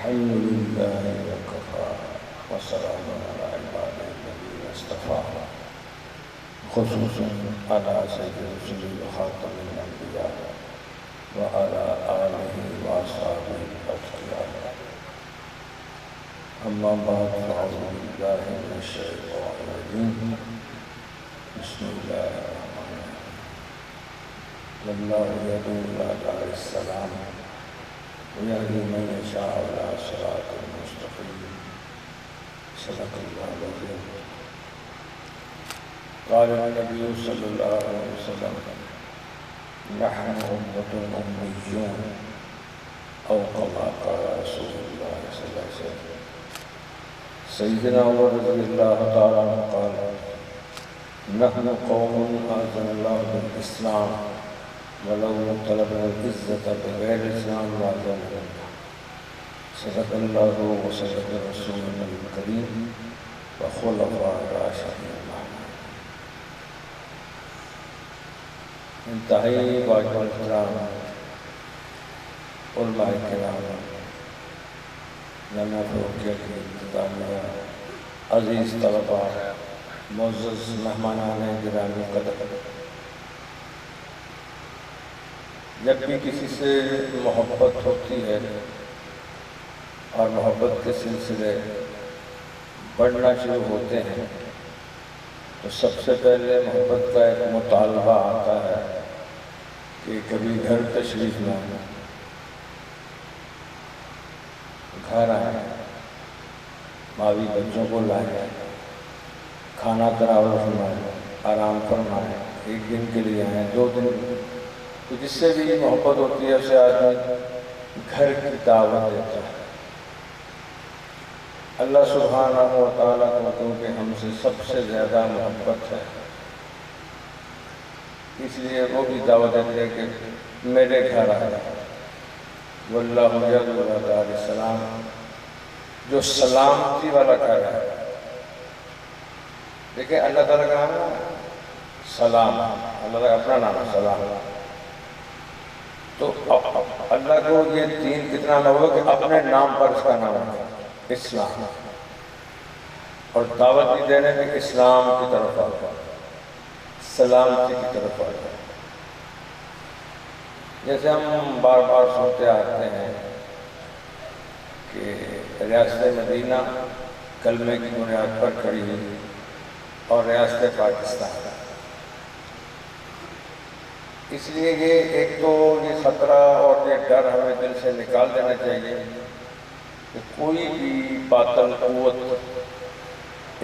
الحمد لله وكفى وسلام على عباده الذين اصطفى خصوصا على سيد رسل وخاتم الانبياء وعلى آله واصحابه الأتقياء. اما بعد فاعوذ بالله من الشيطان الرجيم. بسم الله الرحمن الرحيم. والله يدعو إلى دار السلام ويهدي من يشاء إلى صراط مستقيم. صدق الله العظيم. قال النبي صلى الله عليه وسلم: نحن أمة أميون، أو كما قال رسول الله صلى الله عليه وسلم. سيدنا عمر رضي الله تعالى عنه قال: نحن قوم أعزنا الله بالإسلام ولو طلبنا العزة بغير الإسلام لأعزنا. صدق الله وصدق رسوله الكريم وخلفاء الراشدين. انتہائی واجب الاحترام علماء کرام، جامعہ فروخیہ کی انتظامیہ، عزیز طلباء، معزز مہمانان گرامی قدر، جب بھی کسی سے محبت ہوتی ہے اور محبت کے سلسلے بڑھنا شروع ہوتے ہیں تو سب سے پہلے محبت کا ایک مطالبہ آتا ہے کہ کبھی گھر تشریف لانا، گھر آئیں، ماوی بچوں کو لائیں، کھانا تناول فرمائیں، آرام فرمائیں، ایک دن کے لیے آئیں، 2 دن، تو جس سے بھی محبت ہوتی ہے اسے آدمی گھر کی دعوت دیتا ہے۔ اللہ سبحانہ و تعالیٰ کو کیونکہ ہم سے سب سے زیادہ محبت ہے، اس لیے وہ بھی دعوت دیتے ہیں کہ میرے گھر آئے۔ واللہ یدعو الی دار السلام، جو سلامتی والا گھر ہے۔ دیکھیں اللہ تعالیٰ کا نام ہے سلام، اللہ کا اپنا نام ہے سلام۔ تو اللہ کو یہ دین کتنا نہ ہوا کہ اپنے نام پر اس کا نام ہے اسلام، اور دعوت بھی دینے میں اسلام کی طرف آتا ہے، سلامتی کی طرف آتا ہے۔ جیسے ہم بار بار سنتے آتے ہیں کہ ریاست مدینہ کلمے کی بنیاد پر کھڑی ہوئی اور ریاست پاکستان، اس لیے یہ ایک تو یہ خطرہ اور یہ ڈر ہمیں دل سے نکال دینا چاہیے کہ کوئی بھی باطل قوت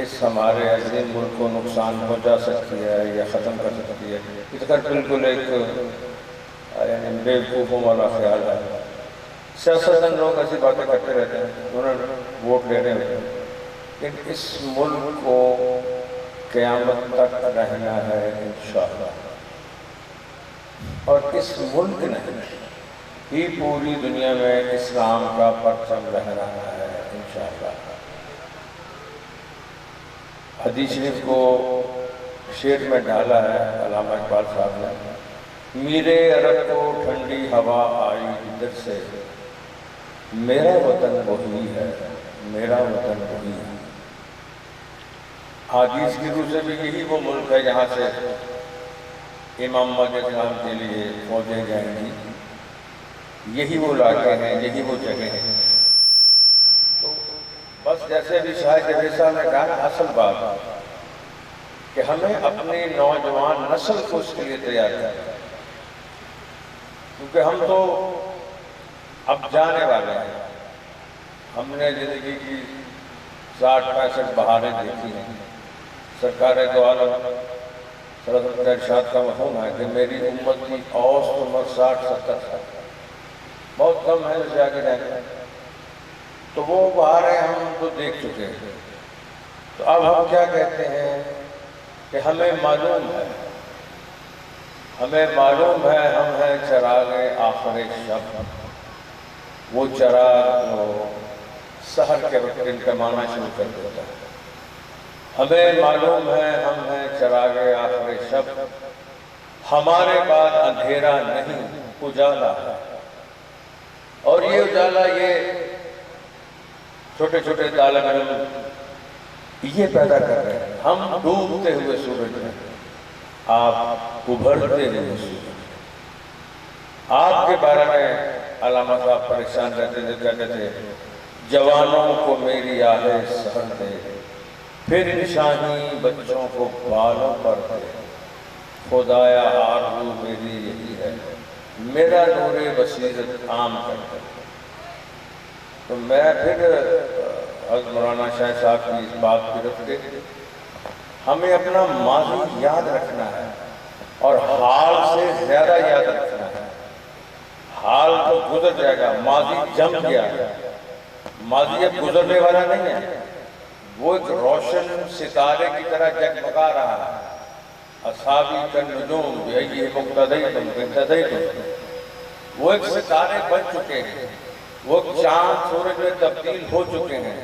اس ہمارے عظیم ملک کو نقصان پہنچا سکتی ہے یا ختم کر سکتی ہے۔ اس کا بالکل ایک یعنی بے وقوفوں والا خیال ہے۔ سیاستدان لوگ ایسی باتیں کرتے رہتے ہیں، انہوں نے ووٹ لینے ہوتے ہیں، لیکن اس ملک کو قیامت تک رہنا ہے انشاءاللہ، اور اس ملک نے ہی پوری دنیا میں اسلام کا پرچم لہرانا ہے انشاءاللہ۔ حدیث شریف کو شعر میں ڈالا ہے علامہ اقبال صاحب نے: میرے عرب کو ٹھنڈی ہوا آئی ادھر سے، میرا وطن وہی ہے، میرا وطن وہی ہے۔ حدیث کی روح سے بھی یہی وہ ملک ہے جہاں سے امام مہدی اسلام کے لیے فوجیں جائیں گی، یہی وہ علاقے ہیں، یہی وہ جگہ ہیں۔ تو بس جیسے بھی شاہد جاوید صاحب نے کہا، اصل بات کہ ہمیں اپنی نوجوان نسل کو اس کے لیے تیار کرنا ہے، کیونکہ ہم تو اب جانے والے ہیں۔ ہم نے زندگی کی 60-65 بہاریں دیکھی ہیں۔ سرکار دو عالم صلی اللہ علیہ وسلم کا ارشاد کا مفہوم ہے کہ میری امت کی اوسط عمر 60-70 سال، بہت کم ہے اسے آگے جائیں گے۔ تو وہ بہاریں ہم تو دیکھ چکے ہیں۔ تو اب ہم کیا کہتے ہیں کہ ہمیں معلوم ہے ہم ہیں چراغ آخر شب، وہ چراغ جو سحر کے وقت انٹمانا شروع کر دیتا ہے۔ ہمیں معلوم ہے ہم ہیں چراغ آخر شب، ہمارے بعد اندھیرا نہیں اجالا ہے، اور یہ اجالا یہ چھوٹے چھوٹے طالب علم یہ پیدا کر رہے ہیں. ہم ڈوبتے ہوئے سورج میں، آپ ابھرتے ہوئے سورج. آپ کے بارے میں علامہ صاحب پریشان رہتے تھے، کہتے تھے جوانوں کو میری آہے سحر دے، پھر نشانی بچوں کو بالوں پر دے. خدایا آرزو میری یہی ہے، میرا نور بصیرت عام کر دے. تو میں پھر حضرت مولانا شاہ صاحب کی اس بات کی رفت کے ہمیں اپنا ماضی یاد رکھنا ہے اور حال سے زیادہ یاد رکھنا ہے. حال تو گزر جائے گا، ماضی جم گیا. ماضی اب گزرنے والا نہیں ہے، وہ ایک روشن ستارے کی طرح جگمگا رہا ہے. اصحابی کالنجوم بأیہ مقتدیتم اہتدیتم. وہ ایک ستارے بن چکے ہیں، وہ چاند سورج میں تبدیل ہو چکے ہیں.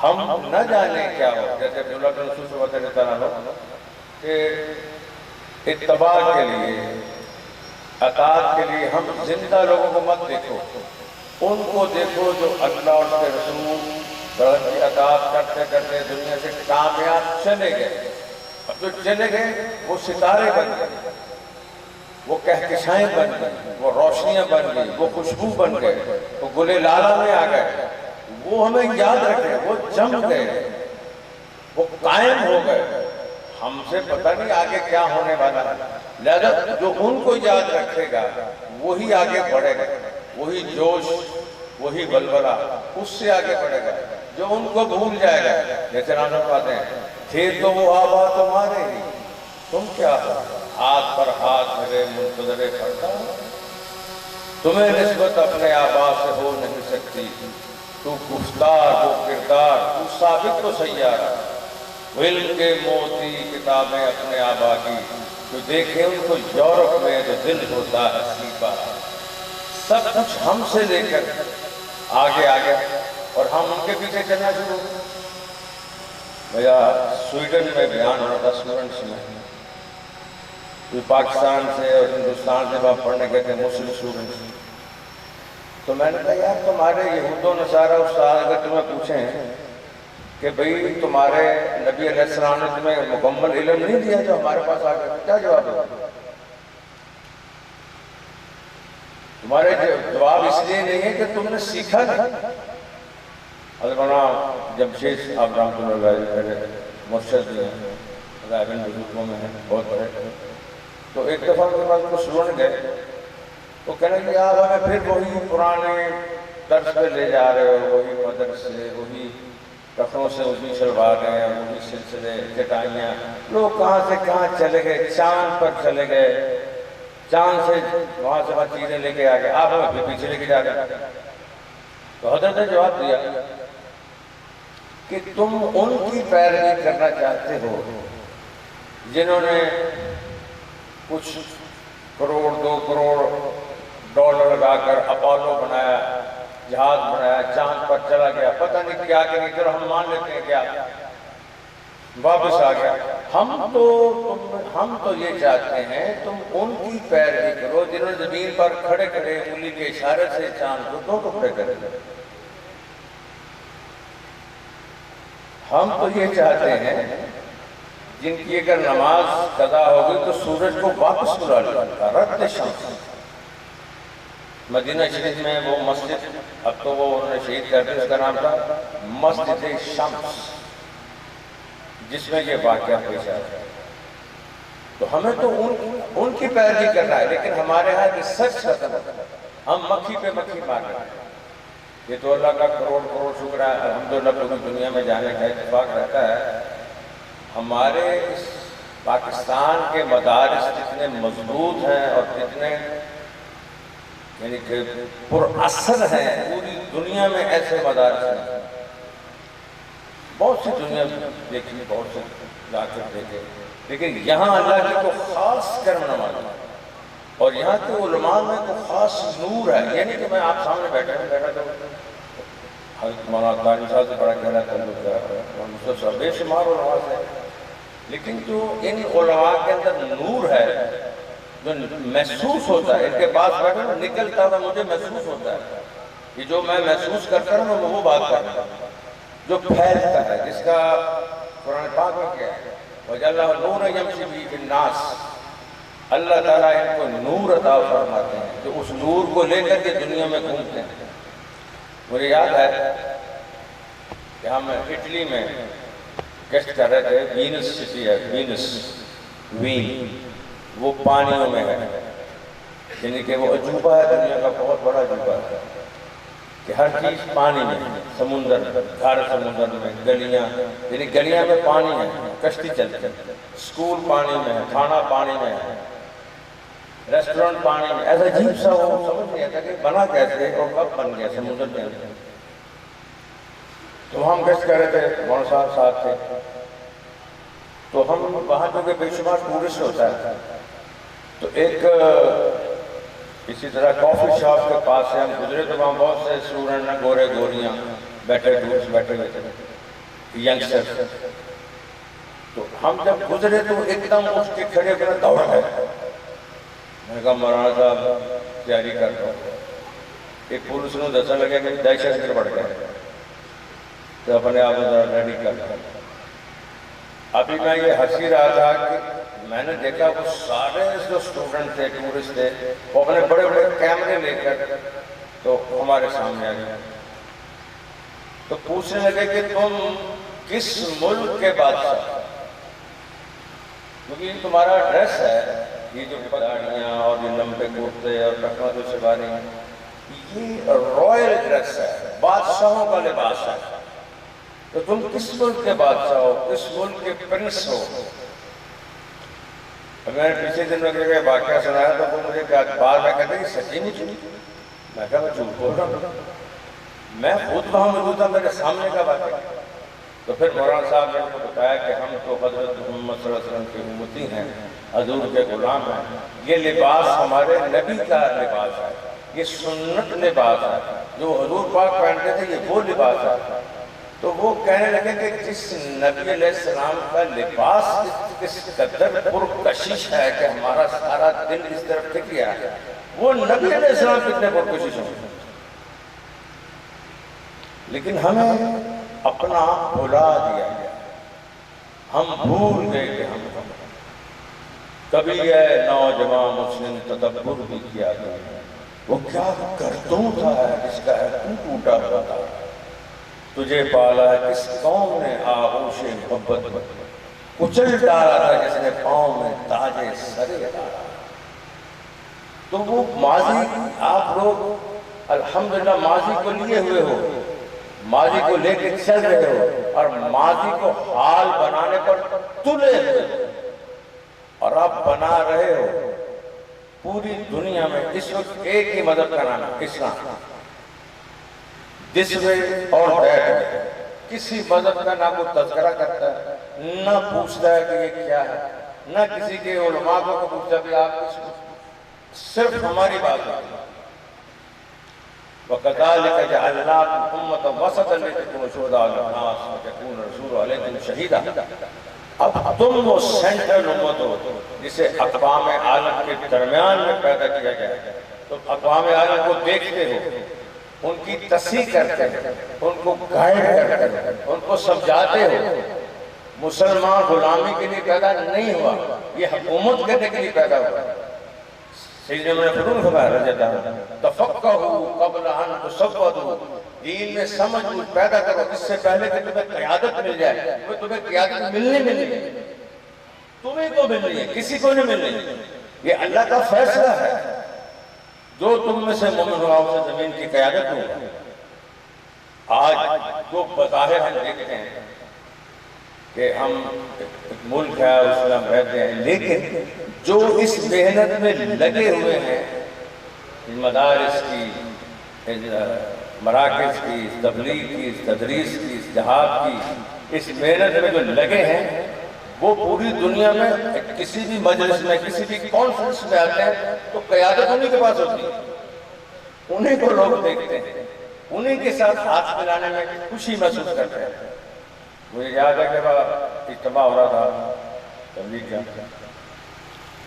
ہم نہ جانے کیا ہو، جیسے عبداللہ بن مسعود سے بتانے تعالیٰ کہ اتباع کے لیے، اطاعت کے لیے ہم زندہ لوگوں کو مت دیکھو، ان کو دیکھو جو اللہ اور اس کے رسول کی اطاعت کرتے کرتے دنیا سے کامیاب چلے گئے. اب جو چلے گئے وہ ستارے بن گئے، وہ کہکشائیں بن گئی، وہ روشنیاں بن گئی، وہ خوشبو بن گئے، وہ گلے لالہ میں آ گئے. وہ ہمیں یاد رکھے، وہ جم گئے، وہ قائم ہو گئے. ہم سے پتہ نہیں آگے کیا ہونے والا ہے. لہذا جو ان کو یاد رکھے گا وہی آگے بڑھے گا، وہی جوش، وہی بلبلہ اس سے آگے بڑھے گا. جو ان کو بھول جائے گا، جیسے ہم کہتے ہیں تھے تو وہ آبا تمہارے ہی، تم کیا ہو ہاتھ پر ہاتھ میرے منتظر پڑتا. تمہیں نسبت اپنے آبا سے ہو نہیں سکتی. تو گفتار، وہ کردار، تو ثابت تو سیارہ. علم کے موتی کتابیں اپنے آبا کی، تو دیکھیں ان کو یورپ میں تو دل ہوتا ہے سیپا. سب کچھ ہم سے لے کر آگے آگے اور ہم ان کے پیچھے چلنا شروع. بھیا سویڈن میں بیان ہو رہا تھا اسٹوڈنٹس میں، پاکستان سے اور ہندوستان سے وہاں پڑھنے گئے تھے مسلم اسٹوڈنٹس. تو میں نے کہا یار تمہارے یہود و نصارہ استاد اگر تمہیں پوچھیں کہ بھئی تمہارے نبی علیہ السلام نے تمہیں مکمل علم نہیں دیا جو ہمارے پاس آ گیا، کیا جواب ہے؟ تمہارے جواب اس لیے نہیں ہے کہ تم نے سیکھا نہیں. حضرت مولانا جمشید صاحب رحمۃ اللہ علیہ مرشد بھی ہیں، ابن بزرگوں میں ہیں بہت بڑے. تو ایک دفعہ کے بعد وہ اسٹوڈنٹ گئے، تو کہنے کہ آپ ہمیں پھر وہی پرانے درس پہ لے جا رہے ہو، وہی مدرسے، وہی کپڑوں سے وہی شلواریں، وہی سلسلے چٹائیاں. لوگ کہاں سے کہاں چلے گئے، چاند پر چلے گئے، چاند سے وہاں سے وہاں چیزیں لے کے آ گئے، آپ ہمیں پھر پیچھے لے کے جا رہے. تو حضرت نے جواب دیا کہ تم ان کی پیروی کرنا چاہتے ہو جنہوں نے کچھ کروڑ 2 کروڑ ڈالر لگا کر اپولو بنایا، جہاز بنایا، چاند پر چلا گیا، پتہ نہیں کیا کہ نہیں، ہم مان لیتے ہیں کیا واپس آ گیا. ہم تو یہ چاہتے ہیں تم ان کی پیروی کرو جنہوں نے زمین پر کھڑے کھڑے انگلی کے اشارے سے چاند کو 2 ٹکڑے کرے. ہم تو یہ چاہتے ہیں جن کی اگر نماز قضا ہوگی تو سورج کو واپس بلا لیا، رد شمس. مدینہ شریف میں وہ مسجد، اب تو وہ انہوں نے شہید کر دیا، اس کا نام تھا مسجد شمس، جس میں یہ واقعہ پیش آیا. تو ہمیں تو ان کی پیروی کرنا ہے، لیکن ہمارے ہاں یہ سچ ختم ہوتا ہے. ہم مکھی پہ مکھی مار رہے ہیں. یہ تو اللہ کا کروڑ کروڑ شکر ہے، الحمدللہ پوری دنیا میں جانے کا اتفاق رہتا ہے. ہمارے اس پاکستان کے مدارس جتنے مضبوط ہیں اور جتنے یعنی کہ پر اثر ہیں، پوری دنیا میں ایسے مدارس ہیں. بہت سی دنیا دیکھی، بہت سے جا کر دیکھے، لیکن یہاں اللہ کی کو خاص کرم نوازی اور یہاں کے علماء میں کو خاص نور ہے. یعنی کہ میں آپ سامنے بیٹھا تو حضرت مولانا قاری صاحب سے بڑا گہرا تعلق ہے، بے شمار علماء سے، لیکن جو ان علماء کے اندر نور ہے جو محسوس ہوتا ہے، ان کے پاس بیٹھا نکلتا ہوا مجھے محسوس ہوتا ہے یہ جو میں محسوس کرتا ہوں میں وہ بات کر رہا ہوں جو پھیلتا ہے، جس کا قرآن پاک میں کیا ہے وَجَعَلَ نُورًا يَمْشِي بِهِ فِي النَّاسِ، اللہ تعالیٰ ان کو نور عطا فرماتے ہیں جو اس نور کو لے کر کے دنیا میں گھومتے ہیں۔ مجھے یاد ہے کہ ہم اٹلی میں گیسٹ کر رہے تھے، وینس سٹی ہے، وین، وہ پانیوں میں ہے، یعنی کہ وہ عجوبہ ہے، دنیا کا بہت بڑا عجوبہ ہے کہ ہر چیز پانی میں، سمندر، گھر سمندر میں، گلیاں، یعنی گلیاں میں پانی ہے، کشتی چلتی ہے، اسکول پانی میں ہے، کھانا پانی میں ہے، ریسٹورنٹ پانی میں، ایسا عجیب سا وہ سمجھ نہیں آتا کہ بنا کیسے اور کب بن گیا سمندر کے اندر۔ تو ہم گیسٹ کر رہے تھے، مولانا صاحب ساتھ تھے، تو ہم وہاں جو کہ بے شمار ٹورسٹ ہوتا ہے، تو ایک اسی طرح کافی شاپ کے پاس سے ہم گزرے تو وہاں بہت سے اسٹوڈنٹ ہیں، گورے گوریاں بیٹھے، ٹورسٹ بیٹھے ہوئے تھے، ینگسٹر۔ تو ہم جب گزرے تو ایک دم اس کے کھڑے ہو کر دوڑ گئے۔ میں نے کہا مولانا صاحب تیاری کر دو۔ ایک پولیس نے دسنے لگے کہ دہشت گرد بڑھ گئے، تو اپنے آپ ریڈی کر دیا۔ ابھی میں یہ ہنسی رہا تھا کہ میں نے دیکھا وہ سارے جو اسٹوڈنٹ تھے، ٹورسٹ تھے، وہ اپنے بڑے بڑے کیمرے لے کر تو ہمارے سامنے آ گئے، تو پوچھنے لگے کہ تم کس ملک کے بادشاہ، کیونکہ یہ تمہارا ڈریس ہے، یہ جو پگاڑیاں اور یہ لمبے کرتے اور ٹکا جو سواری، یہ رائل ڈریس ہے، بادشاہوں کا لباس ہے، تو تم کس ملک کے بادشاہ ہو، کس ملک کے پرنس ہو؟ میں نے پیچھے دن میں واقعہ سنایا تو وہ مجھے بعد میں کہتے ہیں سچی مجھے، میں کہا میں جھوٹ بول رہا ہوں، میں خود وہاں موجود تھا، میرے سامنے کا واقعہ۔ تو پھر مولانا صاحب نے ان کو بتایا کہ ہم تو حضرت محمد صلی اللہ علیہ وسلم کے امتی ہیں، حضور کے غلام ہیں، یہ لباس ہمارے نبی کا لباس ہے، یہ سنت لباس ہے، جو حضور پاک پہنتے تھے یہ وہ لباس ہے۔ تو وہ کہنے لگے کہ جس نبی علیہ السلام کا لباس اس قدر پرکشش ہے کہ ہمارا سارا دل اس طرف ٹک گیا ہے، وہ نبی علیہ السلام کتنے پرکشش ہوں۔ لیکن ہمیں اپنا بھلا دیا گیا، ہم بھول گئے کہ ہم کبھی ہے نوجوان مسلم تدبر بھی کیا گیا، وہ کیا گردوں تھا جس کا ہے تو ٹوٹا ہوا تھا، تجھے پالا ہے کس قوم نے آغوش محبت کچل ڈالا تھا، جس نے پاؤں میں تاج سر ڈالا۔ تو وہ ماضی، آپ لوگ الحمدللہ ماضی کو لیے ہوئے ہو، ماضی کو لے کے چل رہے ہو، اور ماضی کو حال بنانے پر تلے ہوئے ہو، اور آپ بنا رہے ہو۔ پوری دنیا میں اس وقت ایک ہی مذہب کا نام ہے اسلام، جس میں اور دیٹ میں کسی مذہب کا نہ کوئی تذکرہ کرتا ہے، نہ پوچھتا ہے کہ یہ کیا ہے، نہ کسی کے علماء کو پوچھتا کہ آپ کس کو، صرف ہماری بات ہے۔ وَكَذَلِكَ جَعَلْنَاكُمْ أُمَّةً وَسَطًا لِتَكُونُوا شُهَدَاءَ عَلَى النَّاسِ وَيَكُونَ الرَّسُولُ عَلَيْكُمْ شَهِيدًا۔ اب تم وہ سینٹرل امت ہو جسے اقوام عالم کے درمیان میں پیدا کیا گیا ہے، تم اقوام عالم کو دیکھتے ہو، ان کی تصحیح کرتے ہو، ان کو گائیڈ کرتے ہو، ان کو سمجھاتے ہو۔ مسلمان غلامی کے لیے پیدا نہیں ہوا، یہ حکومت کرنے کے لیے پیدا ہوا۔ سیدنا ابن خلدون فرمایا رضی اللہ عنہ، تفقہوا قبل ان تسودوا، دین میں سمجھ پیدا کرو اس سے پہلے کہ تمہیں قیادت مل جائے۔ تمہیں قیادت ملنی ہے، تمہیں کو ملنی ہے، کسی کو نہیں ملنی، یہ اللہ کا فیصلہ ہے۔ جو تم میں سے مومن ہوا اسے زمین کی قیادت ہوگا۔ آج جو بظاہر ہم دیکھتے ہیں کہ ہم ایک ملک ہے، اس میں ہم رہتے ہیں، لیکن جو اس محنت میں لگے ہوئے ہیں، مدارس کی، مراکز کی، تبلیغ کی، تدریس کی، جہاد کی، اس محنت میں جو لگے ہیں، وہ پوری دنیا میں کسی بھی مجلس میں، کسی بھی کانفرنس میں آتے ہیں تو قیادت انہی کے پاس ہوتی ہے، انہی کو لوگ دیکھتے ہیں، انہی کے ساتھ ہاتھ ملانے میں خوشی محسوس کرتے ہیں۔ مجھے یاد ہے کہ اجتماع ہو رہا تھا تبلیغ کا،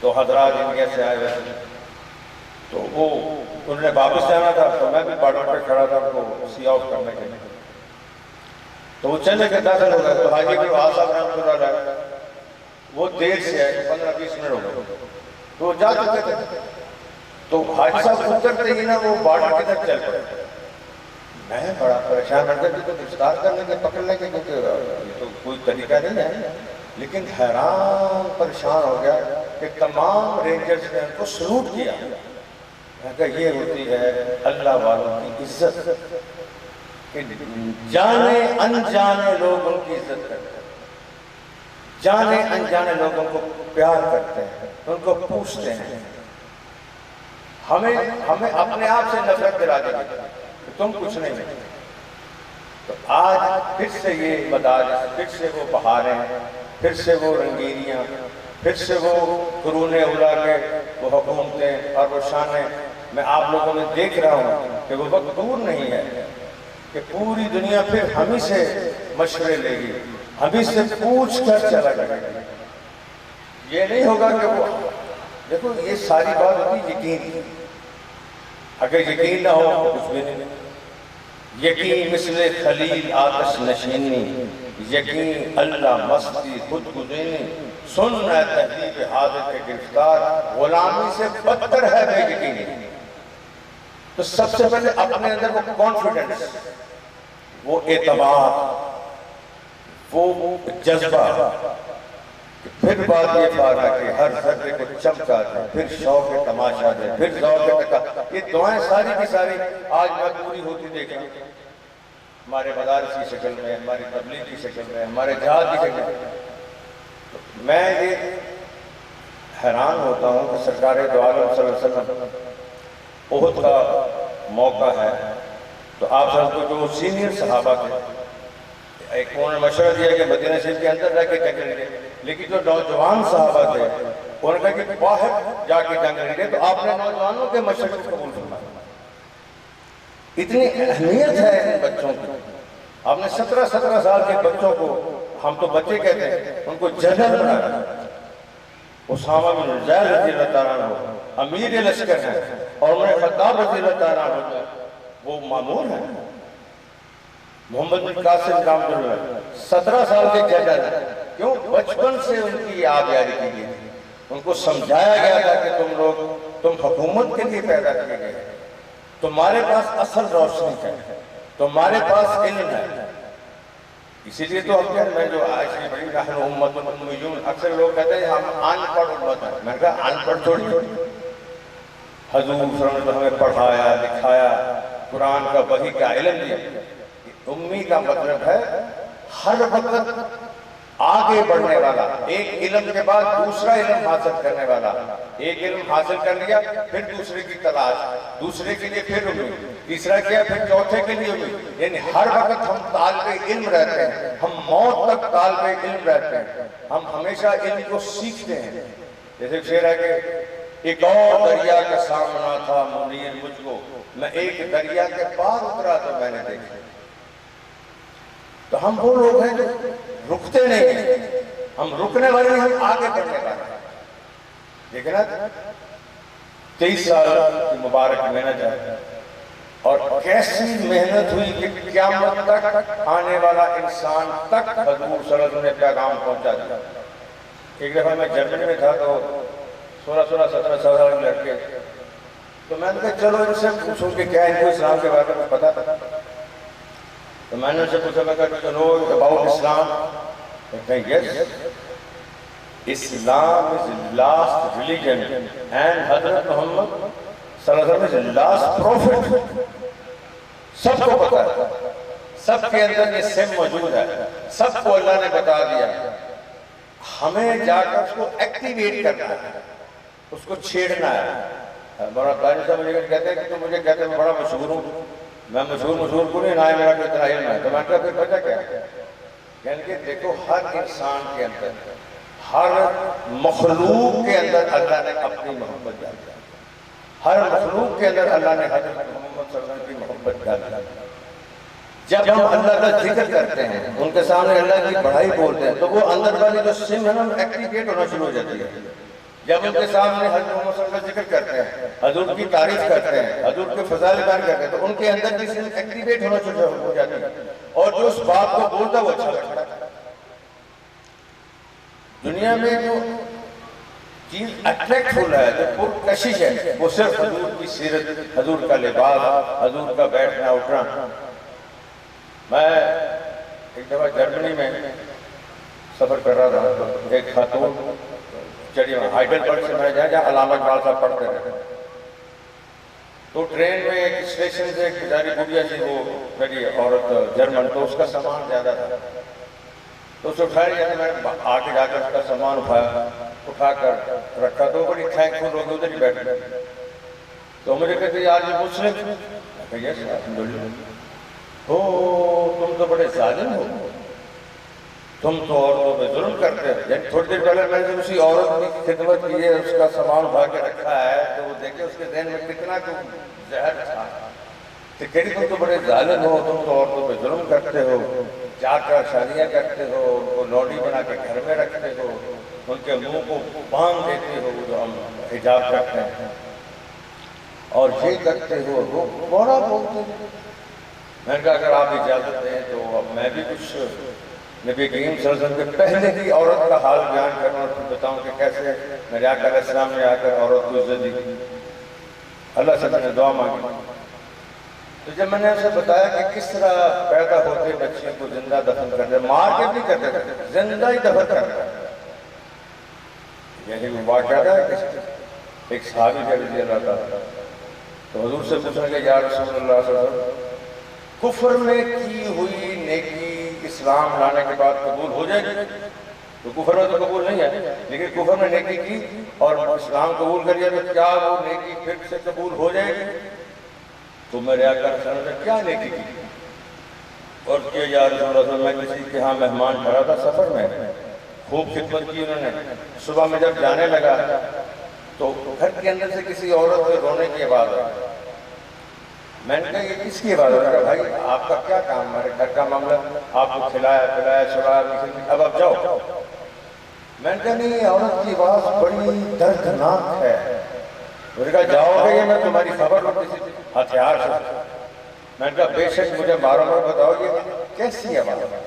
تو حضرات انڈیا سے آئے ہوئے تھے، تو وہ انہوں نے واپس جانا تھا، تو میں بھی بارڈر پہ کھڑا تھا ان کو سی آؤٹ کرنے کے لیے، تو وہ چلے کے داخل ہو گئے، تو حاجی کو صاحب رحمۃ اللہ علیہ وہ دیر سے ہے 15-20 منٹ ہو گئے، تو وہ جا چکے تھے، تو حاجی صاحب اترتے ہی نا وہ بارڈر کی طرف چل پڑے، میں بڑا پریشان ہو گیا کہ گرفتار کرنے کے پکڑنے کے، کیونکہ یہ تو کوئی طریقہ نہیں ہے، لیکن حیران پریشان ہو گیا کہ تمام رینجرز نے ان کو سلوٹ کیا۔ میں کہا یہ ہوتی ہے اللہ والوں کی عزت، کہ جانے انجانے لوگ ان کی عزت کرتے ہیں، جانے انجانے لوگوں کو پیار کرتے ہیں، ان کو پوچھتے ہیں۔ ہمیں اپنے آپ سے نفرت دلا دی کہ تم کچھ نہیں ہے۔ تو آج پھر سے یہ مدارس، پھر سے وہ بہاریں، پھر سے وہ رنگینیاں، پھر سے وہ قرون اولیٰ کے وہ حکومتیں اور وہ شانیں، میں آپ لوگوں میں دیکھ رہا ہوں کہ وہ وقت دور نہیں ہے کہ پوری دنیا پھر ہم ہی سے مشورے لے گی، ہم ہی سے پوچھ کر چلا جائے گا۔ یہ نہیں ہوگا کہ وہ، دیکھو یہ ساری بات ہوتی یقین، اگر یقین نہ ہو تو کچھ بھی نہیں۔ یقین مثل خلیل آتش نشینی، یقین اللہ مستی خود گزینی، سن ہے تہذیب حاضر کے گرفتار، غلامی سے بدتر ہے بے یقینی۔ تو سب سے پہلے اپنے اندر وہ کانفیڈنس، وہ اعتماد، وہ جذبہ، پھر بات یہ پارا کہ ہر ذرے کو چمکا دے، پھر شوق تماشا دے، پھر ذوق تکا۔ یہ دعائیں ساری کی ساری آج میں پوری ہوتی دیکھ رہا ہوں، ہمارے مدارس کی شکل میں، ہماری تبلیغ کی شکل میں، ہمارے جہاد کی شکل میں۔ میں یہ حیران ہوتا ہوں کہ سرکار دو عالم صلی اللہ علیہ وسلم احد کا موقع ہے، تو آپ سب کو جو سینئر صحابہ تھے، ایک انہوں نے مشورہ دیا کہ مدینہ شریف کے اندر رہ کے جنگ لڑیں، لیکن جو نوجوان صحابہ تھے انہوں نے کہا کہ باہر جا کے جنگ لڑیں، تو آپ نے نوجوانوں کے مشورے کو قبول فرمایا۔ اتنی اہمیت ہے ان بچوں کی۔ آپ نے 17 سال کے بچوں کو، ہم تو بچے کہتے ہیں، ان کو جنرل بنایا۔ اسامہ بن زید رضی اللہ تعالیٰ عنہ امیر لشکر ہیں، اور عمر خطاب رضی اللہ تعالیٰ عنہ وہ مامور ہیں۔ محمد بن قاسم رحمۃ اللہ 17 سال کے جنرل ہیں، کیوں؟ بچپن سے ان کی آبیاری کی گئی، ان کو سمجھایا گیا تھا کہ تم حکومت کے لیے پیدا کیے گئے، تمہارے پاس اصل روشنی ہے، تمہارے پاس علم ہے۔ اسی لیے تو ہم کہتے ہیں، جو آج کی بڑی نحن امت امیون، اکثر لوگ کہتے ہیں ہم ان پڑھ امت ہیں۔ میں کہا ان پڑھ تھوڑی، حضور صلی اللہ علیہ وسلم نے ہمیں پڑھایا، لکھایا، قرآن کا وحی کا علم دیا۔ امی کا مطلب ہے ہر وقت آگے بڑھنے والا، ایک علم کے بعد دوسرا علم حاصل کرنے والا، ایک علم حاصل کر لیا پھر دوسرے کی تلاش، دوسرے کے لیے پھر امید، تیسرا کیا پھر چوتھے کے لیے امید۔ یعنی ہر وقت ہم طالب علم رہتے ہیں، ہم موت تک طالب علم رہتے ہیں، ہم ہمیشہ علم کو سیکھتے ہیں۔ جیسے شعر ہے کہ ایک اور دریا کا سامنا تھا منیر مجھ کو، میں ایک دریا کے پار اترا تو میں نے دیکھا۔ تو ہم وہ لوگ ہیں جو رکتے نہیں ہیں، ہم رکنے والے ہیں، ہم آگے بڑھنے والے ہیں۔ دیکھنا 23 سال کی مبارک محنت ہے، اور کیسی محنت ہوئی کہ قیامت تک آنے والا انسان تک حضور صلی اللہ علیہ وسلم نے پیغام پہنچا دیا۔ ایک دفعہ میں جرمنی میں تھا، تو 16-17 سال کے لڑکے، تو میں نے کہا چلو ان سے پوچھوں کہ کیا ان کو اسلام کے بارے میں پتا تھا۔ تو میں نے ان سے پوچھا، میں کہا to know about Islam. کہتے ہیں yes, Islam is the last religion and حضرت محمد صلی اللہ علیہ وسلم is the last prophet. سب کو پتا ہے، سب کے اندر یہ سم موجود ہے، سب کو اللہ نے بتا دیا، ہمیں جا کر اس کو ایکٹیویٹ کرنا ہے، اس کو چھیڑنا ہے۔ بڑا قائد صاحب مجھے کہتے ہیں کہ تم مجھے کہتے ہیں میں بڑا مشہور ہوں، میں مشہور کو نہیں، نہ میرا کوئی اتنا علم ہے۔ تو میں کہا پھر وجہ کیا ہے؟ یعنی کہ دیکھو ہر انسان کے اندر، ہر مخلوق کے اندر اللہ نے اپنی محبت ڈالی، ہر مخلوق کے اندر اللہ نے حضرت محمد صلی اللہ علیہ وسلم کی محبت ڈالی۔ جب ہم اللہ کا ذکر کرتے ہیں، ان کے سامنے اللہ کی بڑائی بولتے ہیں، تو وہ اندر والی جو سم ہے نا ایکٹیویٹ ہونا شروع ہو جاتی ہے۔ جب ان کے سامنے حضرت محمد صلی اللہ علیہ وسلم کا ذکر کرتے ہیں، حضور کی تعریف کرتے ہیں، حضور کے فضائل بیان کرتے ہیں، تو ان کے اندر کسی ایکٹیویٹ ہونا ہو جاتی ہے، اور جو اس بات کو بولتا وہ اچھا لگتا ہے۔ دنیا میں جو چیز اٹریکٹ ہو رہا ہے، جو پرکشش ہے، وہ صرف حضور کی سیرت، حضور کا لباس، حضور کا بیٹھنا اٹھنا۔ میں ایک دفعہ جرمنی میں سفر کر رہا تھا، ایک خاتون چڑھی ہائیڈلبرگ سے میں جہاں علامہ اقبال صاحب پڑھتے رہے، تو ٹرین میں ایک اسٹیشن سے ایک بیچاری بڑھیا تھی، وہ میری عورت جرمن، تو اس کا سامان زیادہ تھا، تو اسے اٹھایا گیا، میں نے آگے جا کر اس کا سامان اٹھا کر رکھا، تو بڑی تھینک فل ہو گئی، ادھر ہی بیٹھ گئی۔ تو مجھے کہتے یار یہ مسلم، میں کہا یس الحمدللہ۔ تو تم تو بڑے ظالم ہو، تم تو عورتوں پہ ظلم کرتے ہو۔ یعنی تھوڑی دیر پہلے میں نے جب اسی عورت کی خدمت کی ہے، اس کا سامان اٹھا کے رکھا ہے، تو وہ دیکھیں اس کے ذہن میں کتنا زہر تھا، کہ کہتی تم تو بڑے ظالم ہو، تم تو عورتوں پہ ظلم کرتے ہو، جا کر شادیاں کرتے ہو، ان کو لوڈی بنا کے گھر میں رکھتے ہو، ان کے منہ کو باندھ دیتے ہو جو ہم حجاب کرتے ہیں، اور یہ کرتے ہو، وہ بڑا بولتے ہیں۔ میں نے کہا اگر آپ اجازت دیں تو اب میں بھی کچھ نبی کریم صلی اللہ علیہ وسلم کے پہلے کی عورت کا حال بیان کروں اور پھر بتاؤں کہ کیسے میرے آقا علیہ السلام نے آ کر عورت کو عزت دی، اللہ سے میں نے دعا مانگی۔ تو جب میں نے اسے بتایا کہ کس طرح پیدا ہوتے بچے کو زندہ دفن کرتے، مار کے نہیں کرتے تھے، زندہ ہی دفن کرتے، یعنی وہ واقعہ تھا ایک صحابی کا رضی اللہ تعالیٰ، تو حضور سے پوچھا کہ یا رسول اللہ صلی اللہ علیہ وسلم، کفر میں کی ہوئی نیکی اسلام لانے کے بعد قبول ہو جائے گی؟ تو کفر میں تو قبول نہیں ہے، لیکن کفر میں نیکی کی اور اسلام قبول کر لیا تو کیا وہ نیکی پھر سے قبول ہو جائے گی؟ تو میرے آقا صلی اللہ علیہ وسلم نے کیا نیکی کی؟ اور کہ یا رسول اللہ، میں کسی کے ہاں مہمان ٹھہرا تھا سفر میں، خوب خدمت کی انہوں نے، صبح میں جب جانے لگا تو گھر کے اندر سے کسی عورت کے رونے کی آواز آئی۔ میں نے کہا یہ کس کی آواز ہے؟ بھائی آپ کا کیا کام، ہمارے گھر کا معاملہ، آپ کو کھلایا پلایا سلایا، اب آپ جاؤ۔ میں نے کہا نہیں، یہ عورت کی آواز بڑی دردناک ہے۔ میں نے کہا جاؤ گے، میں تمہاری خبر ہوں کسی ہتھیار سے۔ میں نے کہا بے شک مجھے بارہ بار بتاؤ یہ کیسی آواز ہے؟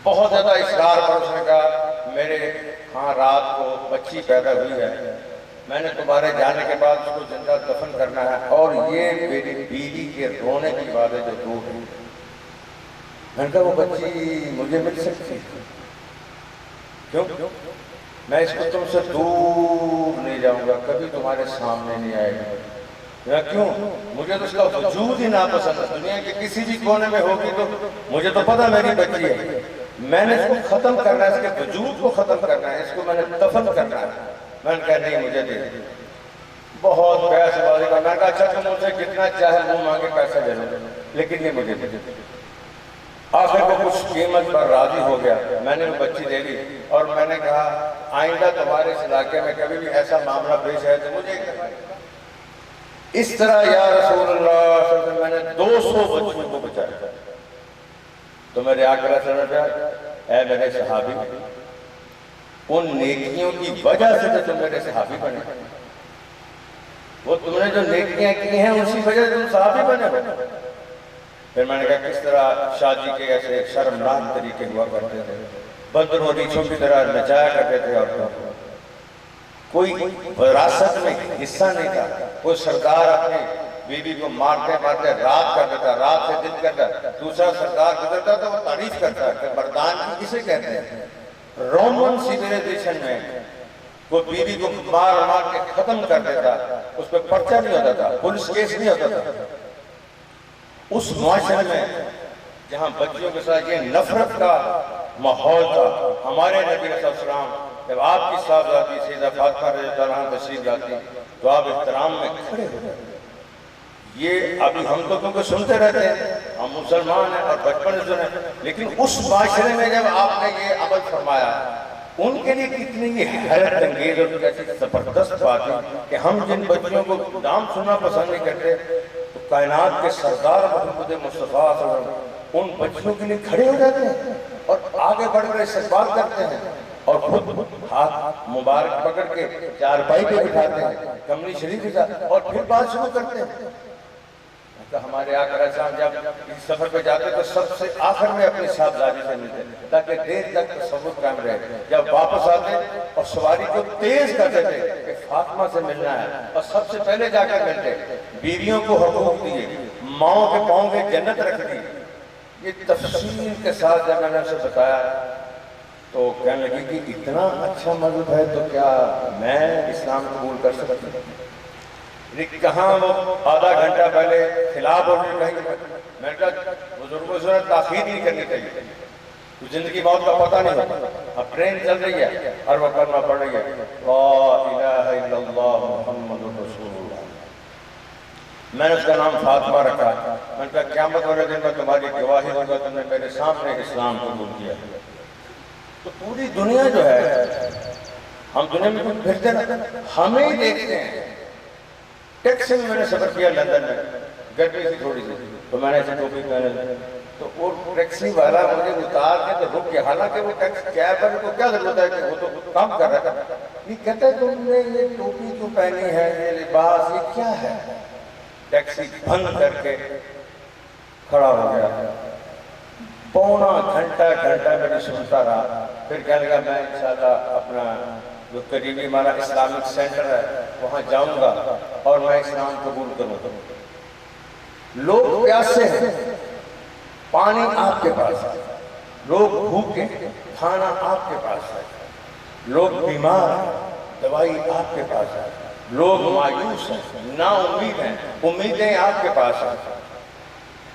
بہت زیادہ اصرار پر اس نے کہا میرے ہاں رات کو بچی پیدا ہوئی ہے، میں نے تمہارے جانے کے بعد اس کو زندہ دفن کرنا ہے، اور یہ میری بیوی کے رونے کی بات ہے جو دور ہے۔ میں نے کہا وہ بچی مجھے مل سکتی ہے؟ کیوں؟ میں اس کو تم سے دور نہیں جاؤں گا، کبھی تمہارے سامنے نہیں آئے گا۔ کیوں؟ مجھے تو اس کا وجود ہی ناپسند ہے، دنیا کے کسی بھی کونے میں ہوگی تو مجھے تو پتہ میری بچی ہے، میں نے اس کو ختم کرنا ہے، اس کے وجود کو ختم کرنا ہے، اس کو میں نے دفن کرنا ہے۔ میں نے کہا نہیں مجھے دے، بہت بحث بازی کا۔ میں نے کہا اچھا تم مجھے کتنا چاہے منہ مانگے پیسہ دے دو، لیکن یہ مجھے دے۔ آخر کو کچھ قیمت پر راضی ہو گیا، میں نے وہ بچی دے دی، اور میں نے کہا آئندہ تمہارے اس علاقے میں کبھی بھی ایسا معاملہ پیش ہے تو مجھے اس طرح یا رسول اللہ صلی اللہ علیہ وسلم میں نے 200 بچوں کو بچایا۔ تو میرے آقا صلی اللہ علیہ وسلم، اے میرے صحابی، ان نیکیوں کی وجہ سے تو تم میرے صحابی بنے، وہ تم نے جو نیکیاں کی ہیں اسی وجہ سے تم صحابی بنے ہو۔ پھر میں نے کہا کس طرح شادی کے ایسے شرمناک طریقے ہوا کرتے تھے، بدروں ریچھوں کی طرح نچایا کرتے تھے عورتوں کو، کوئی وراثت میں حصہ نہیں تھا، کوئی سردار اپنی بیوی کو مارتے مارتے رات کر دیتا، رات سے دن کرتا، دوسرا سردار گزرتا تو وہ تعریف کرتا کہ مردان کی کسے کہتے ہیں۔ رومن سیویلائزیشن میں کوئی بیوی کو مار مار کے ختم کر دیتا، اس پہ پرچہ نہیں ہوتا تھا، پولیس کیس نہیں ہوتا تھا۔ اس معاشرے میں جہاں بچیوں کے ساتھ یہ نفرت کا ماحول تھا، ہمارے نبی علیہ السلام جب آپ کی صاحبزادی سیدہ فاطمہ رضی اللہ عنہا تشریف لاتی تو آپ احترام میں کھڑے ہو گئے۔ یہ ابھی ہم تو کیونکہ سنتے رہتے ہیں، ہم مسلمان ہیں اور بچپن سے سنے، لیکن اس معاشرے میں جب آپ نے یہ عمل فرمایا، ان کے لیے کتنی یہ حیرت انگیز اور کیسی زبردست بات ہے کہ ہم جن بچیوں کو نام سننا پسند نہیں کرتے، تو کائنات کے سردار محمد مصطفیٰ صلی اللہ علیہ وسلم ان بچیوں کے لیے کھڑے ہو جاتے ہیں اور آگے بڑھ کر استقبال کرتے ہیں۔ اور خود ہاتھ مبارک پکڑ کے چارپائی پہ بٹھاتے ہیں، کملی شریف کے ساتھ، اور پھر بات شروع کرتے ہیں۔ تو ہمارے آقا علیہ السلام جب اس سفر پہ جاتے تو سب سے آخر میں اپنی صاحبزادی سے ملتے تاکہ دیر تک تصور قائم رہے۔ جب واپس آتے اور سواری کو تیز کرتے تھے کہ فاطمہ سے ملنا ہے، اور سب سے پہلے جا کر ملتے، بیویوں کو حقوق دیے، ماؤں کے پاؤں کے جنت رکھ دی۔ یہ تفصیل کے ساتھ جب میں نے اسے بتایا تو کہنے لگی کہ اتنا اچھا مذہب ہے تو کیا میں اسلام قبول کر سکتی ہوں؟ کہاں وہ آدھا گھنٹہ پہلے خلاف ہونے کہیں، میں نے کہا بزرگوں سے تاخیر نہیں کرنی چاہیے، زندگی موت کا پتہ نہیں ہوتا۔ اب ٹرین چل رہی ہے، ہر وقت کلمہ پڑھ رہی ہے، لا الہ الا اللہ محمد رسول اللہ۔ میں نے اس کا نام فاطمہ رکھا۔ میں نے کہا قیامت والے دن میں تمہاری گواہی دوں گا تم نے میرے سامنے اسلام قبول کیا۔ تو پوری دنیا جو ہے، ہم دنیا میں کچھ پھرتے نا، ہمیں ہی دیکھتے ہیں۔ ٹیکسی میں نے سفر کیا لندن میں، گرمی تھی تھوڑی سی، تو میں نے ایسے ٹوپی پہنے لی، تو وہ ٹیکسی والا مجھے اتار کے تو رک گیا، حالانکہ وہ ٹیکسی کیب والے کو کیا ضرورت ہے کہ وہ تو کام کر رہا تھا۔ یہ کہتا ہے تم نے یہ ٹوپی کیوں پہنی ہے، یہ لباس یہ کیا ہے؟ ٹیکسی بند کر کے کھڑا ہو گیا، پونا گھنٹہ میں نے سنتا رہا۔ پھر کہنے لگا میں انشاءاللہ اپنا جو قریبی ہمارا اسلامک سینٹر ہے وہاں جاؤں گا اور میں اسلام قبول کروں گا۔ لوگ پیاسے ہیں، پانی آپ کے پاس ہے، لوگ بھوکے ہیں، کھانا آپ کے پاس ہے، لوگ بیمار ہیں، دوائی آپ کے پاس ہے، لوگ مایوس ہیں، نا امید ہیں، امیدیں آپ کے پاس ہیں،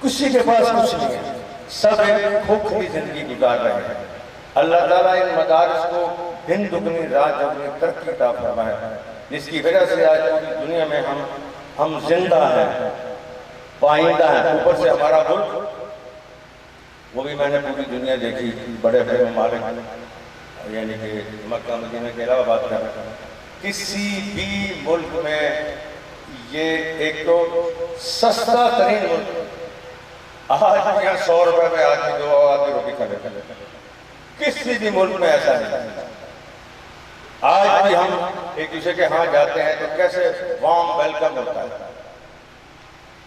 کسی کے پاس کچھ نہیں ہے، سب ایک کھوکھلی زندگی گزار رہے ہیں۔ اللہ تعالیٰ ان مدارس کو دن دگنی رات چوگنی ترقی عطا فرمائے، جس کی وجہ سے آج پوری دنیا میں ہم زندہ ہیں، پائندہ ہیں۔ اوپر سے ہمارا ملک، وہ بھی میں نے پوری دنیا دیکھی، بڑے بڑے ممالک، یعنی کہ مکہ مدینہ کے علاوہ بات کر رہا ہوں، کسی بھی ملک میں یہ ایک تو سستا ترین ملک، آج یہاں 100 روپے میں آدمی 2 آدمی روٹی کھا لیتے ہیں، کسی بھی ملک میں ایسا نہیں۔ آج بھی ہم ایک دوسرے کے ہاں جاتے ہیں تو کیسے وارم ویلکم ہوتا ہے۔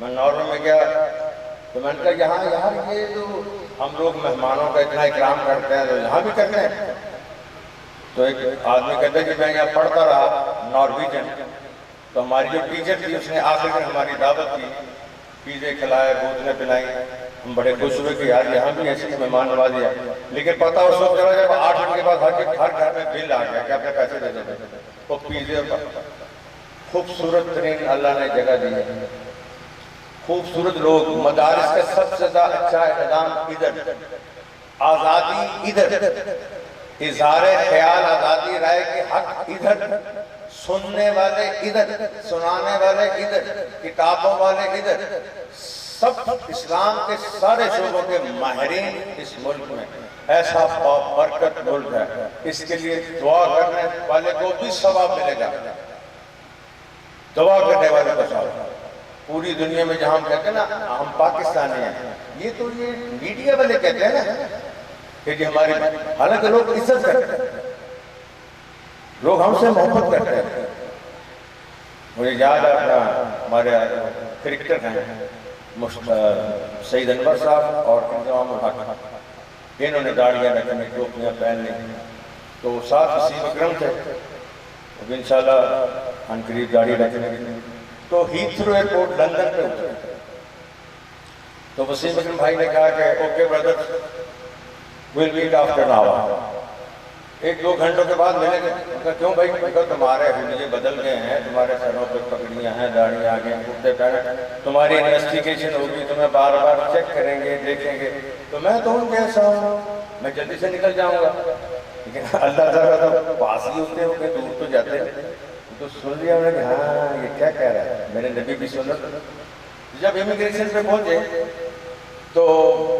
میں ناروے میں گیا تو میں نے کہا یہاں یار یہ جو ہم لوگ مہمانوں کا اتنا اکرام کرتے ہیں تو یہاں بھی کرتے ہیں۔ تو ایک آدمی کہتا ہے کہ میں یہاں پڑھتا رہا نارویجن، تو ہماری جو ٹیچر تھی اس نے آخر میں ہماری دعوت کی، پیزے کھلائے، بوتلیں پلائیں، ہم بڑے خوش ہوئے کہ یار یہاں بھی ایسی مہمان نوازی ہے۔ لیکن پتہ اس وقت چلا جب 8 منٹ کے بعد ہر گھر میں بل آ گیا کہ اپنے پیسے دے دو، وہ پیزے خوبصورت ترین اللہ نے جگہ دی ہے، خوبصورت لوگ، مدارس کا سب سے زیادہ اچھا اقدام ادھر، آزادی ادھر، اظہار خیال آزادی رائے کے حق ادھر، سننے والے ادھر، سنانے والے ادھر، کتابوں والے ادھر، سب اسلام کے سارے شعبوں کے ماہرین اس ملک میں۔ ایسا برکت ملک ہے، اس کے لیے دعا کرنے والے کو بھی ثواب ملے گا، دعا کرنے والے کو ثواب۔ پوری دنیا میں جہاں ہم کہتے ہیں نا ہم پاکستانی ہیں، یہ تو یہ میڈیا والے کہتے ہیں نا کہ جی ہماری، حالانکہ لوگ عزت کرتے ہیں، لوگ ہم سے محبت کرتے ہیں۔ مجھے یاد ہے اپنا ہمارے کرکٹر ہیں سعید انور صاحب اور انضمام الحق، انہوں نے داڑیاں رکھنے، ٹوپیاں پہننے، تو ساتھ وسیم اکرم تھے، اب انشاءاللہ ہم قریب داڑھی رکھنے، تو ہیتھرو ایئرپورٹ لندن پہ اترے، تو وسیم اکرم بھائی نے کہا کہ okay brother will meet after an hour، 1-2 گھنٹوں کے بعد ملیں گے۔ کہا کیوں بھائی؟ کہا تمہارے حلیے بدل گئے ہیں، تمہارے سروں پہ پگڑیاں ہیں، داڑھی آگے ہیں، کرتے پہنے، تمہاری انویسٹیگیشن ہوگی، تمہیں بار بار چیک کریں گے، دیکھیں گے۔ تو میں تو ان کیسا ہوں، میں جلدی سے نکل جاؤں گا، لیکن اللہ تعالیٰ تو پاس ہی ہوتے ہو کہ دور تو جاتے ہیں۔ تو سن لیا انہوں نے کہ ہاں یہ کیا کہہ رہا ہے، میرے نبی کی سنت۔ جب امیگریشن پہ پہنچے تو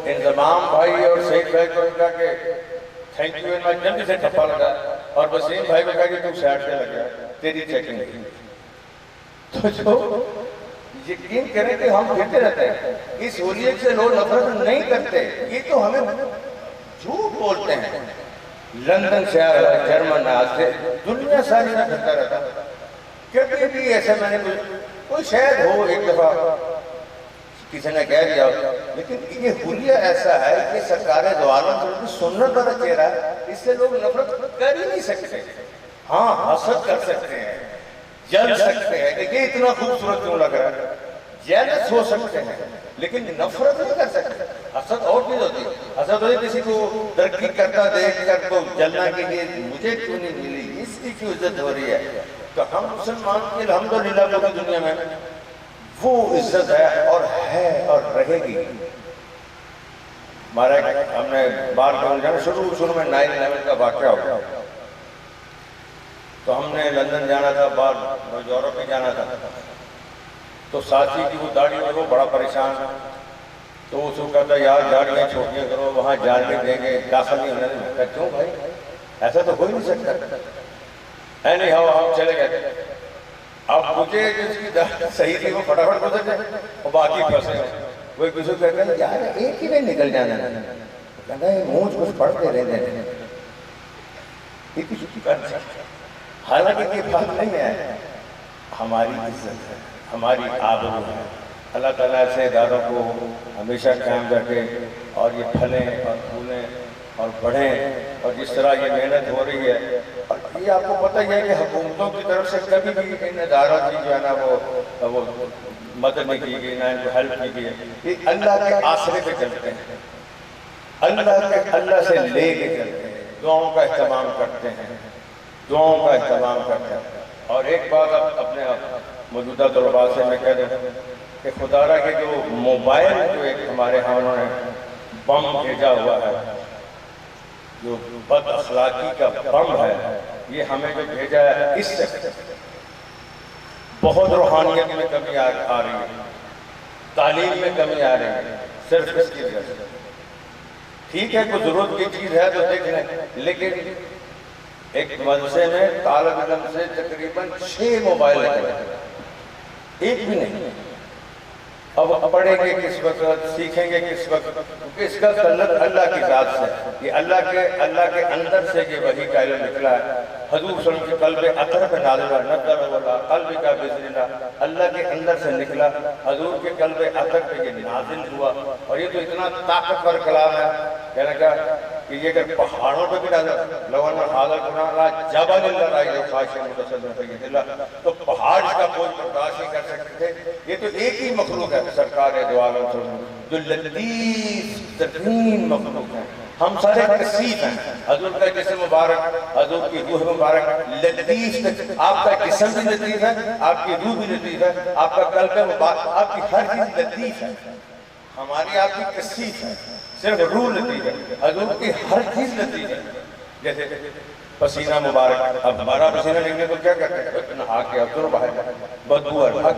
انضمام بھائی اور سعید بھائی کو کہا کہ تھینک یو، میں جلدی سے ٹھپا لگا، اور وسیم بھائی کو کہا کہ تم سائڈ سے لگ گیا، تیری چیکنگ کی۔ تو جو یقین کریں کہ ہم پھرتے رہتے ہیں، اس حریت سے لوگ نفرت نہیں کرتے، یہ تو ہمیں جھوٹ بولتے ہیں۔ لندن سے آ رہا ہے، جرمن آج سے دنیا ساری میں پھرتا رہتا ہوں۔ کبھی بھی ایسا میں نے کوئی شاید ہو ایک دفعہ کسی نے کہہ دیا، لیکن یہ حلیہ ایسا ہے کہ سرکار دو عالم کی سنت پر چہرہ ہے، اس سے لوگ نفرت کر ہی نہیں سکتے۔ ہاں حسد کر سکتے ہیں، جل سکتے ہیں کہ یہ اتنا خوبصورت کیوں لگ رہا ہے، جیلس ہو سکتے ہیں، لیکن نفرت نہیں کر سکتے۔ حسد اور چیز ہوتی ہے، حسد ہوتی ہے کسی کو ترقی کرتا دیکھ کر تو جلنا کہ یہ مجھے کیوں نہیں ملی، اس کی کیوں عزت ہو رہی ہے۔ تو ہم مسلمان کی الحمدللہ پوری دنیا میں وہ عزت ہے اور رہے گی۔ ہمارا ہم نے بار جانا شروع میں 9/11 کا واقعہ ہو گیا، تو ہم نے لندن جانا تھا، بار یورپ میں جانا تھا، تو ساتھی کی وہ داڑھی میں وہ بڑا پریشان، تو اس کو کہتا یار داڑیاں چھوٹیاں کرو، وہاں جانے دیں گے، داخل نہیں ہونے دیں گے۔ کیوں بھائی ایسا تو ہو ہی نہیں سکتا۔ نہیں ہم چلے گئے۔ اب مجھے جس کی صحیح تھی وہ فٹافٹ گزر جائے اور باقی پھنسے ہیں۔ وہ ایک دوسرے کہتا ہے یار ایک ہی میں نکل جانا ہے، کہتا ہے مونچھ کچھ پڑھتے رہتے ہیں، یہ کسی کی کر سکتا۔ حالانکہ یہ بات نہیں ہے، ہماری عزت ہے، ہماری آبرو ہے۔ اللہ تعالیٰ سے اداروں کو ہمیشہ قائم رکھے اور یہ پھلیں اور پھولیں اور بڑھیں، اور جس طرح یہ محنت ہو رہی ہے، اور یہ آپ کو پتہ ہی ہے کہ حکومتوں کی طرف سے کبھی بھی ان اداروں کی جو ہے نا وہ مدد نہیں کی گئی، نہ ان کو ہیلپ کی گئی ہے۔ یہ اللہ کے آسرے پہ چلتے ہیں، اللہ سے لے کے چلتے ہیں، دعاؤں کا اہتمام کرتے ہیں، دعاؤں کا اہتمام کرتے ہیں۔ اور ایک بات اپنے موجودہ طلباء سے میں کہہ دوں کہ خدا را کے جو موبائل جو ایک ہمارے ہاں انہوں نے بم بھیجا ہوا ہے، جو بد اخلاقی کا بم ہے، یہ ہمیں جو بھیجا ہے، اس سے بہت روحانیت میں کمی آ رہی ہے، تعلیم میں کمی آ رہی ہے، صرف اس کی وجہ سے۔ ٹھیک ہے کوئی ضرورت کی چیز ہے تو دیکھ لیں، لیکن ایک مدرسے میں طالب علم سے تقریباً 6 موبائل لگے، ایک بھی نہیں۔ اب پڑھیں گے کس وقت، سیکھیں گے کس وقت، کیونکہ اس کا تعلق اللہ کی ذات سے، یہ اللہ کے اندر سے یہ وحی کا علم نکلا ہے۔ حضور صلی اللہ علیہ وسلم کے قلب اطہر پہ نازل ہوا، نظر اللہ قلب کا بذر اللہ، اللہ کے اندر سے نکلا، حضور کے قلب اطہر پہ یہ نازل ہوا۔ اور یہ تو اتنا طاقتور کلام ہے، کہنے کا کہ یہ اگر پہاڑوں پہ بھی نازل، لو ان هذا القرآن جبل لرأیتہ خاشعا متصدعا من خشیۃ اللہ، تو پہاڑ اس کا بوجھ برداشت نہیں کر سکتے تھے۔ یہ تو ایک ہی مخلوق ہے سرکار دو عالم صلی اللہ علیہ وسلم، جو لطیف ترین مخلوق ہے۔ ہم سارے کثیف ہیں، حضور کا جسم مبارک، حضور کی روح مبارک لطیف، آپ کا جسم بھی لطیف ہے، آپ کی روح بھی لطیف ہے، آپ کا قلب مبارک، آپ کی ہر چیز لطیف ہے۔ ہماری آپ کی کثیف ہے، صرف روح لطیف ہے، حضور کی ہر چیز لطیف ہے۔ جیسے پسینہ مبارک، اب ہمارا پسینہ نکلے تو کیا کرتے ہیں؟ نہا کے اب تو باہر بدبو ہے،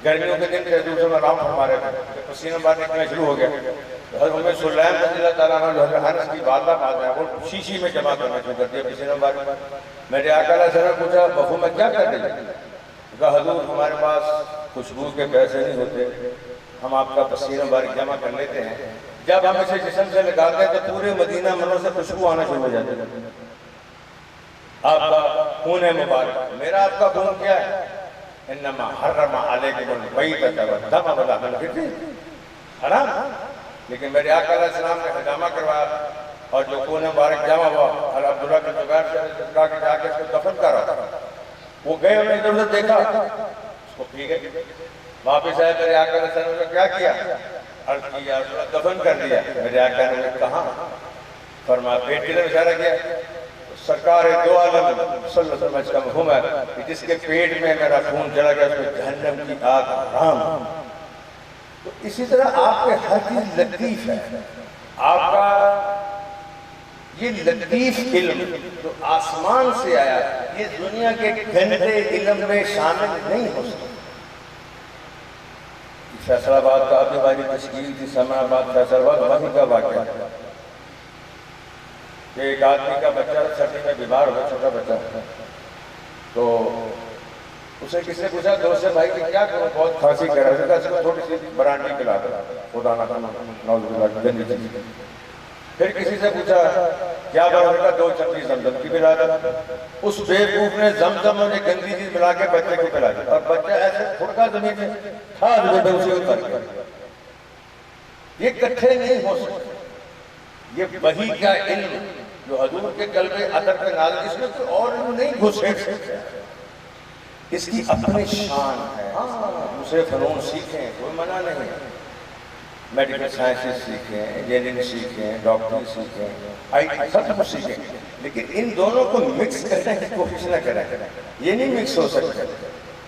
گرمیوں کے دن حضور صلی اللہ علیہ وسلم فرما رہے تھے، پسینہ باہر نکلنا شروع ہو گیا۔ حضرت سلیم رضی اللہ تعالیٰ عنہ جو انس کی والدہ بات ہے، وہ شیشی میں جمع کرنا شروع کر دیا پسینہ باہر۔ میرے آقا علیہ السلام نے پوچھا مفہوم میں کیا کر رہے ہیں؟ کہا حضور ہمارے پاس خوشبو کے پیسے نہیں ہوتے، ہم آپ کا پسینہ بارک جمع کر لیتے ہیں، جب ہم اسے جسم سے لگاتے ہیں تو پورے مدینہ منور سے خوشبو آنا شروع ہو جاتی ہے۔ آپ کا خون مبارک، میرا آپ کا خون کیا ہے؟ انما حرم علیکم المیتۃ والدم ولحم الخنزیر، حرام۔ لیکن میرے آقا علیہ السلام نے حجامہ کروایا، اور جو خون مبارک جمع ہوا، عبداللہ بن زبیر سے کہا کہ جا کے اس کو دفن کرو۔ وہ گئے، انہوں نے ادھر ادھر دیکھا، اس کو پی گئے، واپس آئے، میرے آقا علیہ السلام نے کیا کیا؟ عرض کیا دفن کر دیا۔ میرے آقا نے کہا، فرمایا پیٹ کی طرف اشارہ کیا، سرکار دو عالم صلی اللہ علیہ وسلم اس کا مفہوم ہے کہ جس کے پیٹ میں میرا خون چلا گیا اس کو جہنم کی آگ حرام۔ تو اسی طرح آپ کے ہر چیز لطیف ہے، آپ کا یہ لطیف علم جو آسمان سے آیا، یہ دنیا کے گندے علم میں شامل نہیں ہو سکتا۔ فیصل آباد کا ابھی ہماری تشکیل تھی، سمر آباد فیصل آباد وہیں کا واقعہ کہ ایک آدمی کا بچہ سردی میں بیمار ہوا، چھوٹا بچہ، تو اسے کس نے پوچھا دوست سے بھائی کہ کیا کروں، بہت کھانسی کر رہا ہے، اس کو تھوڑی سی برانڈی پلا دو، خدا نہ کرے نعوذ باللہ گندی چیز۔ پھر کسی سے پوچھا کیا بات ہے؟ 2 چمچی زمزم کی پلا دیا۔ اس بیوقوف نے زمزم اور ایک گندی چیز ملا کے بچے کو پلا دیا، اور بچہ ایسے پھڑکا زمین میں کھا دیا، اسے اتر گیا۔ یہ اکٹھے نہیں ہو سکتے۔ یہ وحی کا علم جو حضور کے قلب اثر پہ نازل، اس میں کوئی اور علم نہیں گھسیٹ سکتے۔ اس کی اپنی شان ہے۔ دوسرے فنون سیکھیں، کوئی منع نہیں ہے، میڈیکل سائنسز سیکھیں، انجینئرنگ سیکھیں، ڈاکٹری سیکھیں، آئی ٹی، سب کچھ سیکھیں، لیکن ان دونوں کو مکس کرنے کی کوشش نہ کریں۔ یہ نہیں مکس ہو سکتا،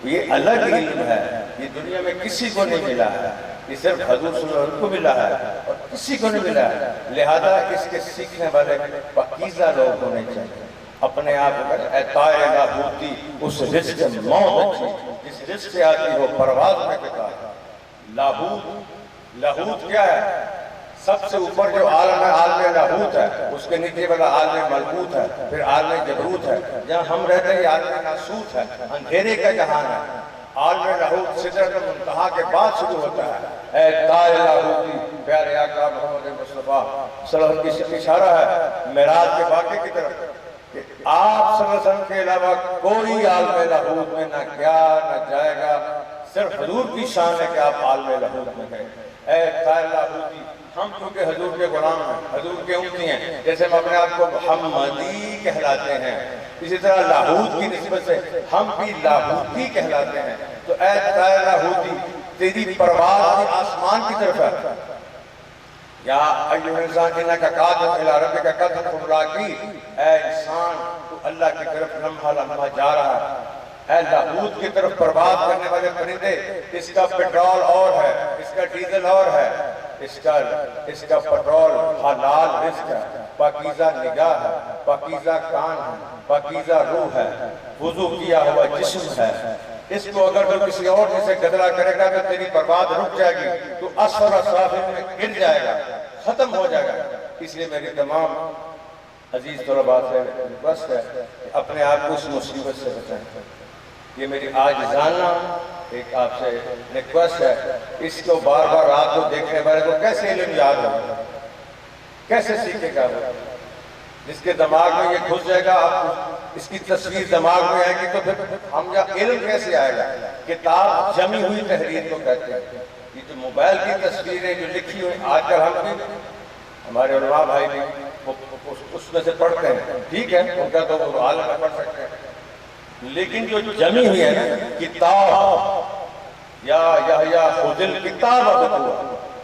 یہ الگ علم ہے، یہ دنیا میں کسی کو نہیں ملا ہے، یہ صرف حضور صلی اللہ علیہ وسلم کو ملا ہے اور کسی کو نہیں ملا ہے۔ لہذا اس کے سیکھنے والے پاکیزہ لوگ ہونے چاہیے۔ اپنے آپ کو کہتے ہیں اے طائر لاہوتی، اس رزق موت اچھی جس رزق سے آتی ہو پرواز میں کتا ہے۔ لاہوت کیا ہے؟ سب سے اوپر جو عالم ہے عالم لاہوت ہے، اس کے نیچے والا عالم ملکوت ہے، پھر عالم جبروت ہے، جہاں ہم رہتے ہیں یہ عالم ناسوت ہے، اندھیرے کا جہان ہے۔ عالم لاہوت سدرۃ المنتہا کے بعد شروع ہوتا ہے۔ اے طائر لاہوتی، پیارے آقا محمد مصطفیٰ صلی اللہ علیہ وسلم کی اشارہ ہے معراج کے واقعے کی طرف کہ آپ صلی اللہ علیہ وسلم کے علاوہ کوئی عالم لاہوت میں نہ گیا نہ جائے گا، صرف حضور کی شان ہے کہ آپ عالم لاہوت میں گئے۔ اے طائر لاہوتی، ہم کیونکہ حضور کے غلام ہیں، حضور کے امتی ہیں، جیسے ہم اپنے آپ کو محمدی کہلاتے ہیں، اسی طرح لاہوت کی نسبت سے ہم بھی لاہوتی کہلاتے ہیں۔ تو اے طائر لاہوتی، تیری پرواز آسمان کی طرف ہے۔ یا ایوہ انسان انکا قادم الی ربک قدم ملاقی، اے انسان تو اللہ کی طرف لمحہ لمحہ جا رہا ہے۔ اے لاہوت کی طرف پرواز کرنے والے پرندے، اس کا پیٹرول اور ہے، اس کا ڈیزل اور ہے، اس کا پیٹرول حلال رزق ہے، پاکیزہ نگاہ ہے، پاکیزہ کان ہے، پاکیزہ روح ہے، وضو کیا ہوا جسم ہے۔ اس کو اگر تو کسی اور جسے گدرہ کرے گا تو تیری برباد رک جائے گی، تو اسفل سافل میں گر جائے گا، ختم ہو جائے گا۔ اس لیے میری تمام عزیز طلباء سے ریکویسٹ ہے کہ اپنے آپ کو اس مصیبت سے بچائیں۔ یہ میری آج جاننا ایک آپ سے ریکویسٹ ہے، اس کو بار بار رات کو دیکھنے والے کو کیسے علم یاد ہوگا، کیسے سیکھے گا وہ؟ جس کے دماغ میں یہ گھس جائے گا، آپ اس کی تصویر دماغ میں آئے گی تو پھر ہم یا علم کیسے آئے گا؟ کتاب جمی ہوئی تحریر کو کہتے ہیں۔ یہ جو موبائل کی تصویریں جو لکھی ہوئی آج کل ہم بھی، ہمارے علماء بھائی بھی اس میں سے پڑھتے ہیں، ٹھیک ہے، ان کا تو وہ عالم میں پڑھ سکتے ہیں، لیکن جو جمی ہوئی ہے نا کتاب، یا خذ الکتاب بقوہ،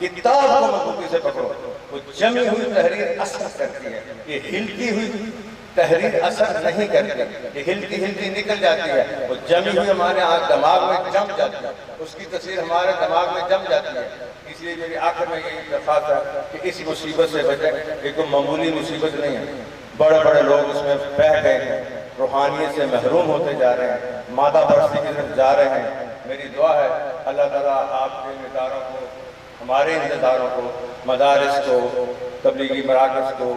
کتاب کو مضبوطی سے پکڑو، وہ جمی ہوئی تحریر اثر کرتی ہے، یہ ہلتی ہوئی تحریر اثر نہیں کرتی، یہ ہلتی ہلتی نکل جاتی ہے، وہ جمی ہوئی ہمارے دماغ میں جم جاتی ہے، اس کی تصویر ہمارے دماغ میں جم جاتی ہے۔ اس لیے میری آخر میں یہ درخواست ہے کہ اس مصیبت سے بچیں۔ یہ کوئی معمولی مصیبت نہیں ہے، بڑے بڑے لوگ اس میں بہہ گئے ہیں، روحانیت سے محروم ہوتے جا رہے ہیں، مادہ پرستی کی طرف جا رہے ہیں۔ میری دعا ہے اللہ تعالیٰ آپ کے اداروں کو، ہمارے اداروں کو، مدارس کو، تبلیغی مراکز کو،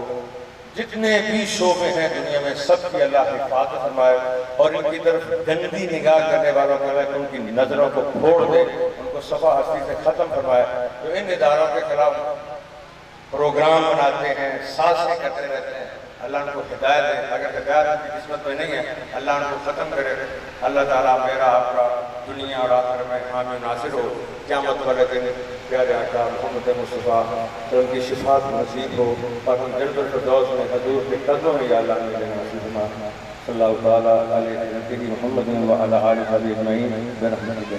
جتنے بھی شعبے ہیں دنیا میں، سب کی اللہ حفاظت فرمائے، اور ان کی طرف گندی نگاہ کرنے والوں کو اللہ ان کی نظروں کو پھوڑ دے، ان کو صفحہ ہستی سے ختم فرمائے۔ جو ان اداروں کے خلاف پروگرام بناتے ہیں، سازشیں کرتے رہتے ہیں، اللہ ان کو ہدایت دے، اگر ہدایت ان کی قسمت میں نہیں ہے اللہ ان کو ختم کرے۔ اللہ تعالیٰ میرا آپ کا دنیا اور آخر میں حامی ناصر ہو، قیامت والے دن پیارے آقا محمد مصطفیٰ تو ان کی شفاعت نصیب ہو، اور ہم جنت الفردوس میں حضور کے قدموں میں یا اللہ ملے نصیب فرما۔ صلی اللہ تعالیٰ علیہ محمد و علی آلہ اجمعین برحمتہ۔